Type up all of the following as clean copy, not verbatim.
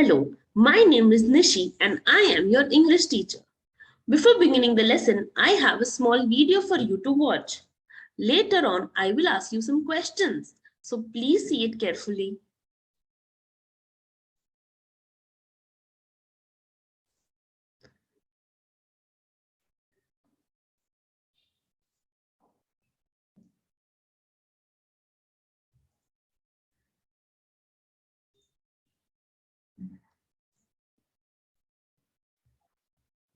Hello, my name is Nishi and I am your English teacher. Before beginning the lesson, I have a small video for you to watch. Later on, I will ask you some questions, so please see it carefully.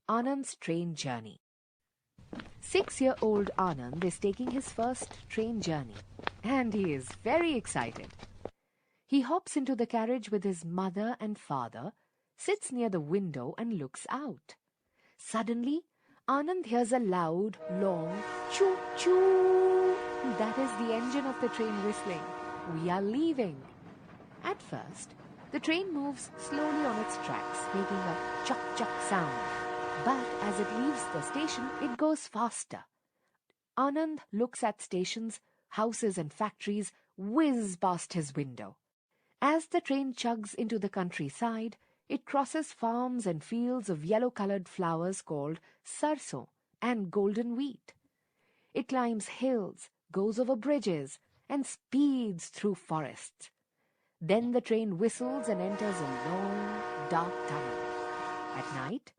Anand's train journey. 6-year-old Anand is taking his first train journey and he is very excited. He hops into the carriage with his mother and father, sits near the window and looks out. Suddenly, Anand hears a loud, long choo-choo. That is the engine of the train whistling. We are leaving. At first, the train moves slowly on its tracks, making a chuck-chuck sound. But as it leaves the station, it goes faster. Anand looks at stations, houses and factories whiz past his window. As the train chugs into the countryside, it crosses farms and fields of yellow-colored flowers called sarson and golden wheat. It climbs hills, goes over bridges, and speeds through forests. Then the train whistles and enters a long, dark tunnel. At night,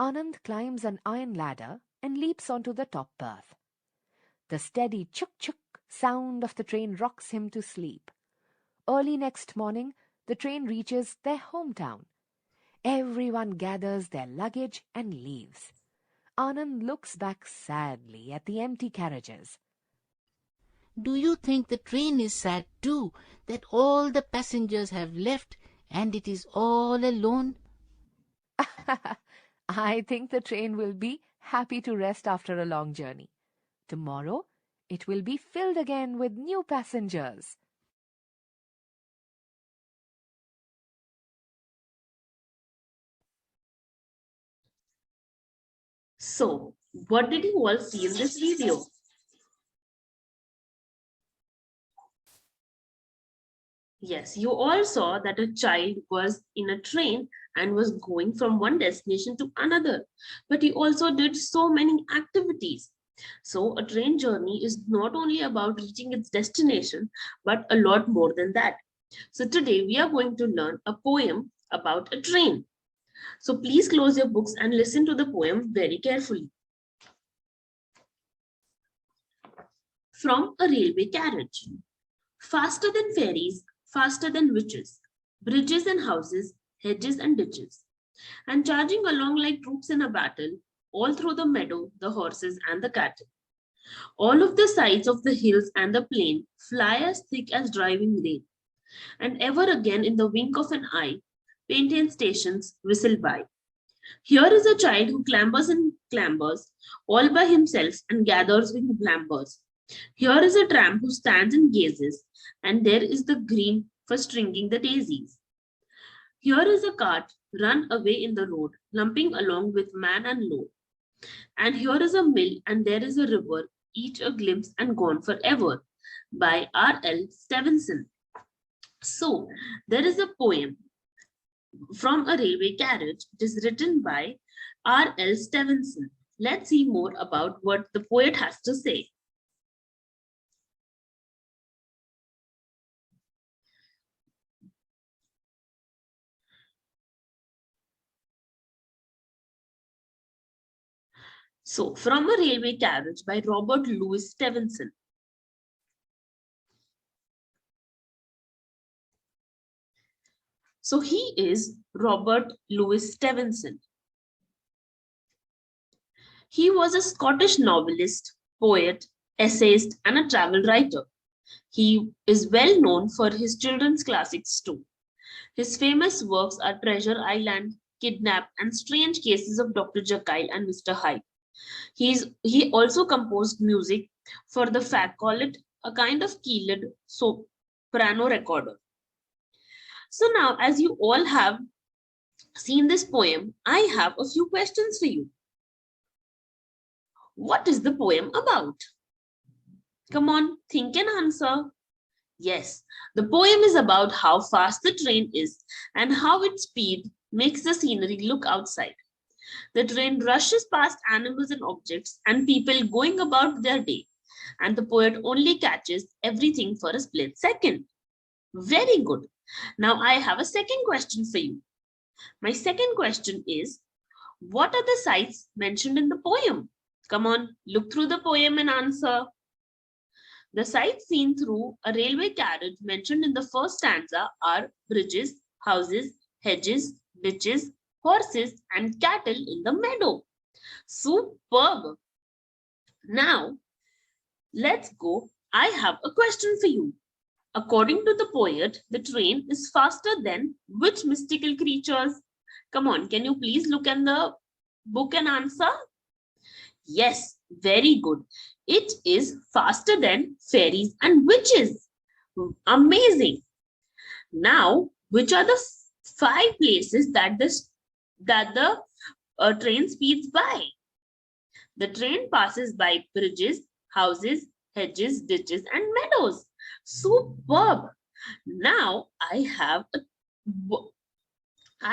Anand climbs an iron ladder and leaps onto the top berth. The steady chuk-chuk sound of the train rocks him to sleep. Early next morning, the train reaches their hometown. Everyone gathers their luggage and leaves. Anand looks back sadly at the empty carriages. Do you think the train is sad too, that all the passengers have left and it is all alone? I think the train will be happy to rest after a long journey. Tomorrow, it will be filled again with new passengers. So, what did you all see in this video? Yes, you all saw that a child was in a train and was going from one destination to another. But he also did so many activities. So, a train journey is not only about reaching its destination, but a lot more than that. So, today we are going to learn a poem about a train. So, please close your books and listen to the poem very carefully. From a railway carriage. Faster than ferries, faster than witches, bridges and houses, hedges and ditches, and charging along like troops in a battle, all through the meadow, the horses and the cattle. All of the sides of the hills and the plain fly as thick as driving rain, and ever again in the wink of an eye, painted stations whistle by. Here is a child who clambers and clambers all by himself and gathers with clambers. Here is a tramp who stands and gazes, and there is the green for stringing the daisies. Here is a cart run away in the road, lumping along with man and load. And here is a mill, and there is a river, each a glimpse and gone forever, by R.L. Stevenson. So, there is a poem from a railway carriage. It is written by R.L. Stevenson. Let's see more about what the poet has to say. So, from a railway carriage by Robert Louis Stevenson. So, he is Robert Louis Stevenson. He was a Scottish novelist, poet, essayist, and a travel writer. He is well known for his children's classics too. His famous works are Treasure Island, Kidnap, and Strange Cases of Dr. Jekyll and Mr. Hyde. He also composed music for the Faccolet, a kind of keyled soprano recorder. So now, as you all have seen this poem, I have a few questions for you. What is the poem about? Come on, think and answer. Yes, the poem is about how fast the train is and how its speed makes the scenery look outside. The train rushes past animals and objects and people going about their day, and the poet only catches everything for a split second. Very good. Now I have a second question for you. My second question is, what are the sights mentioned in the poem? Come on, look through the poem and answer. The sights seen through a railway carriage mentioned in the first stanza are bridges, houses, hedges, ditches, horses, and cattle in the meadow. Superb. Now, let's go. I have a question for you. According to the poet, the train is faster than which mystical creatures? Come on, can you please look in the book and answer? Yes, very good. It is faster than fairies and witches. Amazing. Now, which are the five places that the train speeds by? The train passes by bridges, houses, hedges, ditches, and meadows. Superb. Now I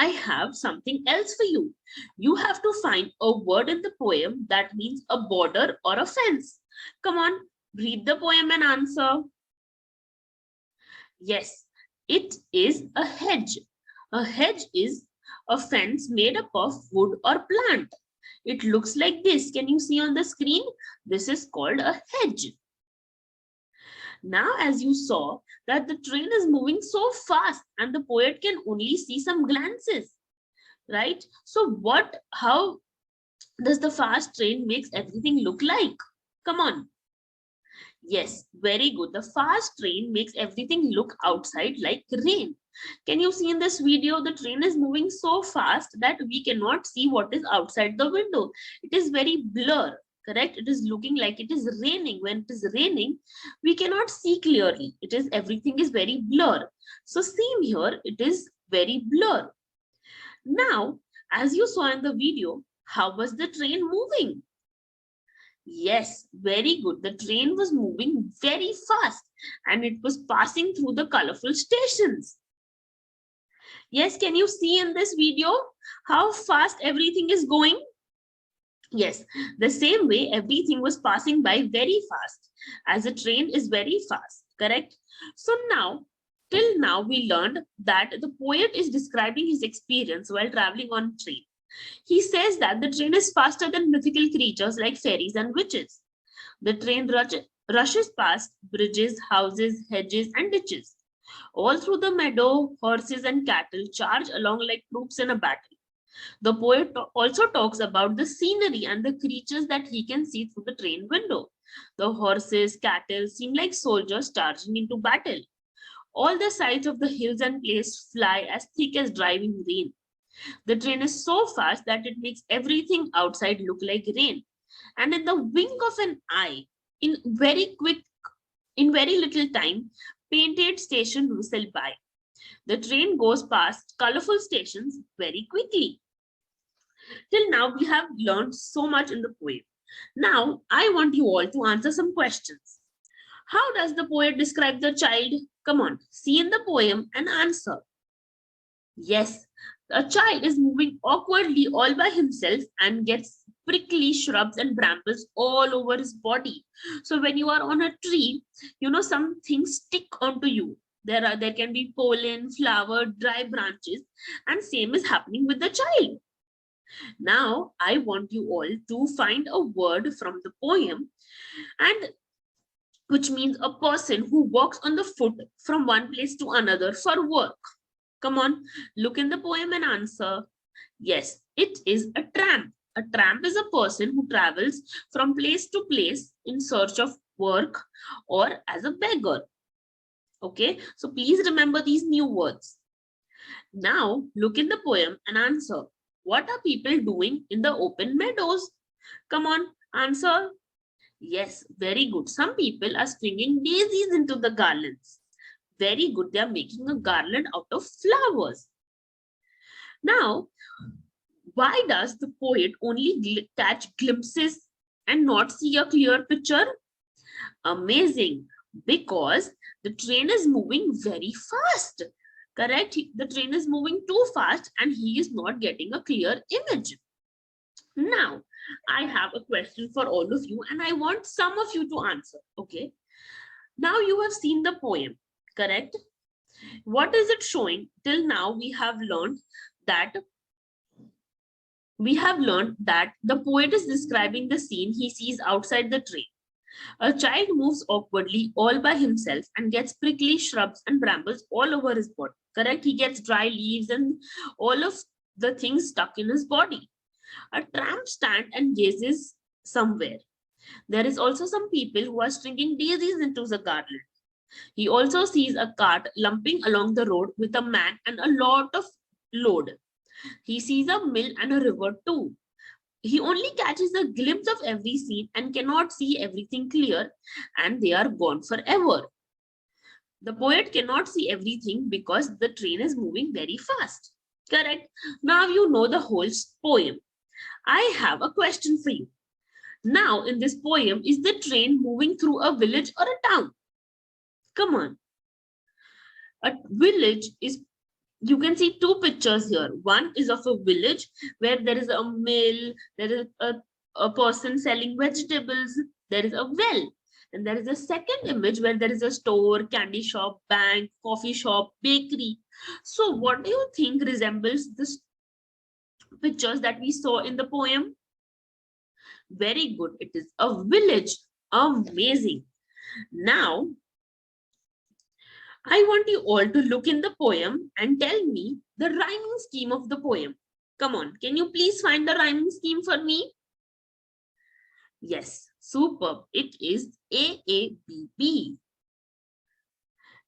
have something else for you. You have to find a word in the poem that means a border or a fence. Come on, read the poem and answer. Yes, it is a hedge. A hedge is a fence made up of wood or plant. It looks like this. Can you see on the screen? This is called a hedge. Now, as you saw, that the train is moving so fast and the poet can only see some glances, right? So how does the fast train makes everything look like? Come on. Yes, very good. The fast train makes everything look outside like rain. Can you see in this video, the train is moving so fast that we cannot see what is outside the window. It is very blur, correct? It is looking like it is raining. When it is raining, we cannot see clearly. Everything is very blur. So same here, it is very blur. Now, as you saw in the video, how was the train moving? Yes, very good. The train was moving very fast and it was passing through the colorful stations. Yes, can you see in this video how fast everything is going? Yes, the same way everything was passing by very fast as a train is very fast, correct? So till now we learned that the poet is describing his experience while traveling on train. He says that the train is faster than mythical creatures like fairies and witches. The train rushes past bridges, houses, hedges, and ditches. All through the meadow, horses and cattle charge along like troops in a battle. The poet also talks about the scenery and the creatures that he can see through the train window. The horses, cattle seem like soldiers charging into battle. All the sides of the hills and plains fly as thick as driving rain. The train is so fast that it makes everything outside look like rain. And in the wink of an eye, in very little time, painted station whistle by. The train goes past colorful stations very quickly. Till now, we have learned so much in the poem. Now, I want you all to answer some questions. How does the poet describe the child? Come on, see in the poem and answer. Yes, a child is moving awkwardly all by himself and gets prickly shrubs and brambles all over his body. So when you are on a tree, some things stick onto you. There can be pollen, flower, dry branches, and same is happening with the child. Now I want you all to find a word from the poem, and which means a person who walks on the foot from one place to another for work. Come on, look in the poem and answer. Yes, it is a tramp. A tramp is a person who travels from place to place in search of work or as a beggar. Okay, so please remember these new words. Now, look in the poem and answer. What are people doing in the open meadows? Come on, answer. Yes, very good. Some people are stringing daisies into the garlands. Very good. They are making a garland out of flowers. Now, why does the poet only catch glimpses and not see a clear picture? Amazing. Because the train is moving very fast. Correct? The train is moving too fast and he is not getting a clear image. Now, I have a question for all of you and I want some of you to answer. Okay. Now you have seen the poem, correct? What is it showing? Till now, that we have learned that the poet is describing the scene he sees outside the train. A child moves awkwardly all by himself and gets prickly shrubs and brambles all over his body. Correct? He gets dry leaves and all of the things stuck in his body. A tramp stands and gazes somewhere. There is also some people who are stringing daisies into the garland. He also sees a cart lumping along the road with a man and a lot of load. He sees a mill and a river too. He only catches a glimpse of every scene and cannot see everything clear, and they are gone forever. The poet cannot see everything because the train is moving very fast. Correct? Now you know the whole poem. I have a question for you. Now, in this poem, is the train moving through a village or a town? Come on. A village is, you can see two pictures here. One is of a village where there is a mill, there is a person selling vegetables, there is a well. And there is a second image where there is a store, candy shop, bank, coffee shop, bakery. So what do you think resembles this pictures that we saw in the poem? Very good. It is a village. Amazing. Now, I want you all to look in the poem and tell me the rhyming scheme of the poem. Come on, can you please find the rhyming scheme for me? Yes, superb. It is AABB.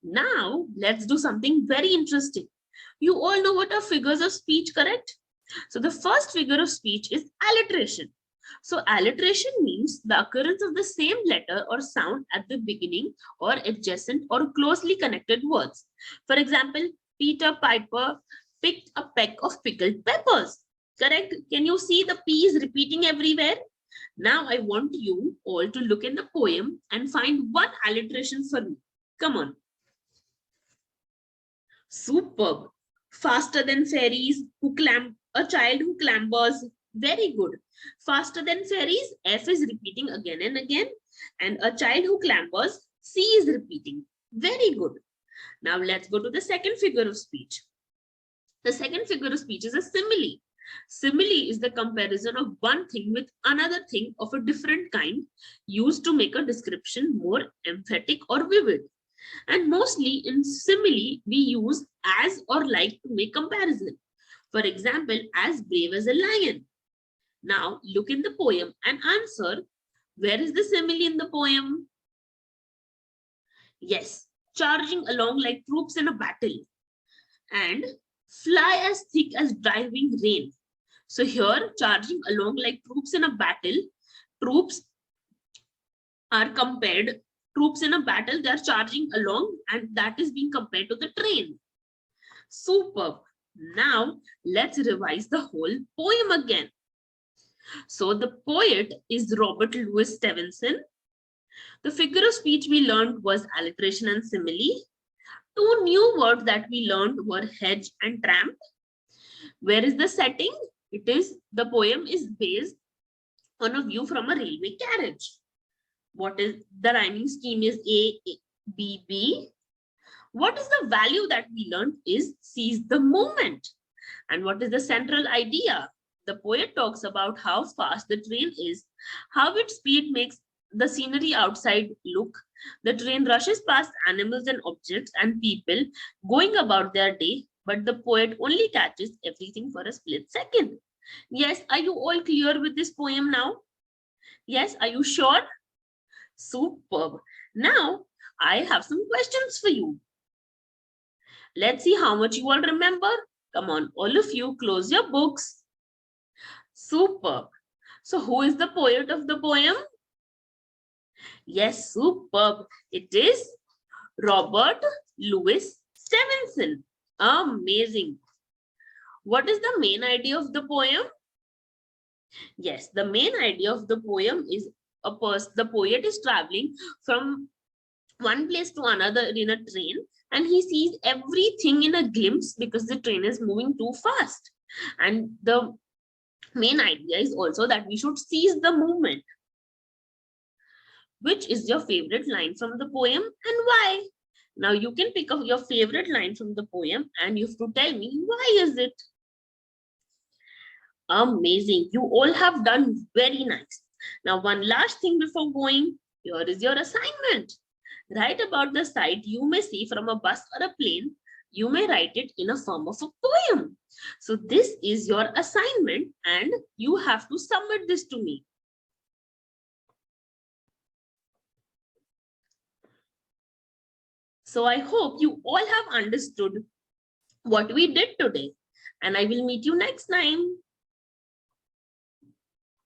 Now, let's do something very interesting. You all know what are figures of speech, correct? So the first figure of speech is alliteration. So alliteration means the occurrence of the same letter or sound at the beginning or adjacent or closely connected words. For example, Peter Piper picked a peck of pickled peppers. Correct? Can you see the P's repeating everywhere? Now I want you all to look in the poem and find one alliteration for me. Come on. Superb. Faster than fairies, a child who clambers. Very good. Faster than fairies, F is repeating again and again. And a child who clambers, C is repeating. Very good. Now let's go to the second figure of speech. The second figure of speech is a simile. Simile is the comparison of one thing with another thing of a different kind, used to make a description more emphatic or vivid. And mostly in simile, we use as or like to make comparison. For example, as brave as a lion. Now look in the poem and answer, where is the simile in the poem? Yes, charging along like troops in a battle. And fly as thick as driving rain. So here, charging along like troops in a battle, troops are compared, troops in a battle, they are charging along and that is being compared to the train. Superb. Now, let's revise the whole poem again. So the poet is Robert Louis Stevenson. The figure of speech we learned was alliteration and simile. Two new words that we learned were hedge and tramp. Where is the setting? It is, the poem is based on a view from a railway carriage. What is the rhyming scheme is A, B, B. What is the value that we learned is seize the moment. And what is the central idea? The poet talks about how fast the train is, how its speed makes the scenery outside look. The train rushes past animals and objects and people going about their day, but the poet only catches everything for a split second. Yes, are you all clear with this poem now? Yes, are you sure? Superb. Now, I have some questions for you. Let's see how much you all remember. Come on, all of you, close your books. Superb. So, who is the poet of the poem? Yes, superb. It is Robert Louis Stevenson. Amazing. What is the main idea of the poem? Yes, the main idea of the poem is the poet is traveling from one place to another in a train, and he sees everything in a glimpse because the train is moving too fast. And the main idea is also that we should seize the moment. Which is your favorite line from the poem and why? Now you can pick up your favorite line from the poem and you have to tell me why is it. Amazing. You all have done very nice. Now one last thing before going. Here is your assignment. Write about the sight you may see from a bus or a plane. You may write it in a form of a poem. So this is your assignment and you have to submit this to me. So I hope you all have understood what we did today, and I will meet you next time.